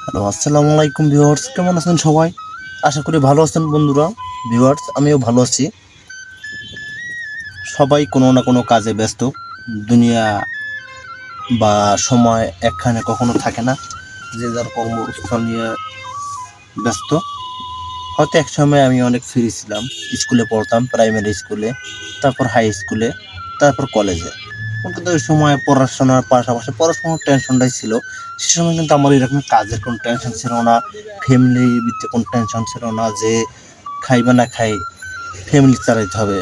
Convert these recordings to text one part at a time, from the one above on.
Hello, আসসালামু আলাইকুম viewers, কেমন আছেন সবাই? আশা করি ভালো আছেন বন্ধুরা। ভিউয়ার্স, আমিও ভালো আছি। সবাই কোনো না কোনো কাজে ব্যস্ত। দুনিয়া বা সময় একখানে কখনো থাকে না। যে যার কর্মস্থল নিয়ে ব্যস্ত। হয়তো এক সময় আমি অনেক ফ্রি ছিলাম। স্কুলে পড়তাম, প্রাইমারি স্কুলে, তারপর হাই স্কুলে, তারপর কলেজে। কিন্তু ওই সময় পড়াশোনার পাশাপাশি পড়াশোনার টেনশনটাই ছিল। সে সময় কিন্তু আমার এরকম কাজের কোনো টেনশন ছিল না, ফ্যামিলি ভিত্তিক কোনো টেনশন ছিল না যে খাই বা না খাই, ফ্যামিলি চালাইতে হবে।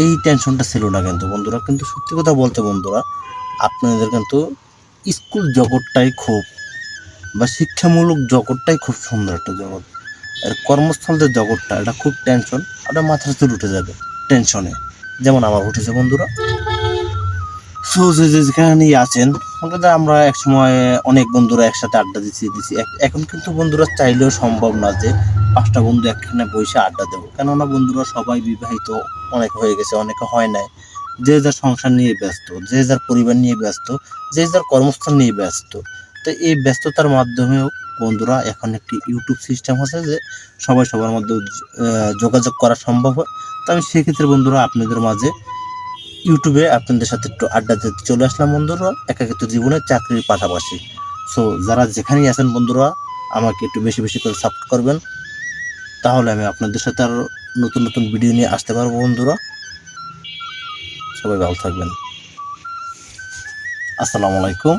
এই টেনশনটা ছিল না কিন্তু বন্ধুরা। কিন্তু সত্যি কথা বলতে বন্ধুরা, আপনাদের কিন্তু স্কুল জগৎটাই খুব বা শিক্ষামূলক জগৎটাই খুব সুন্দর একটা জগৎ। আর কর্মস্থল যে জগৎটা, এটা খুব টেনশন, আপনার মাথার চুল উঠে যাবে টেনশনে, যেমন আমার উঠেছে বন্ধুরা। সো যেখানেই আছেন, ওটাতে আমরা একসময় অনেক বন্ধুরা একসাথে আড্ডা দিছি। এখন কিন্তু বন্ধুরা চাইলেও সম্ভব না যে 5টা বন্ধু একখানে বসে আড্ডা দেবো, কেননা বন্ধুরা সবাই বিবাহিত, অনেক হয়ে গেছে, অনেকে হয় নাই। যে যার সংসার নিয়ে ব্যস্ত, যে যার পরিবার নিয়ে ব্যস্ত, যে যার কর্মস্থল নিয়ে ব্যস্ত। তো এই ব্যস্ততার মাধ্যমেও বন্ধুরা এখন একটি ইউটিউব সিস্টেম আছে যে সবাই সবার মধ্যে যোগাযোগ করা সম্ভব হয়। তো আমি সেক্ষেত্রে বন্ধুরা আপনাদের মাঝে ইউটিউবে আপনাদের সাথে একটু আড্ডা দিতে চলে আসলাম বন্ধুরা, একাকিত্ব জীবনে চাকরির পাশাপাশি। সো যারা যেখানেই আছেন বন্ধুরা, আমাকে একটু বেশি বেশি করে সাপোর্ট করবেন, তাহলে আমি আপনাদের সাথে আরও নতুন নতুন ভিডিও নিয়ে আসতে পারবো বন্ধুরা। সবাই ভালো থাকবেন। আসসালামু আলাইকুম।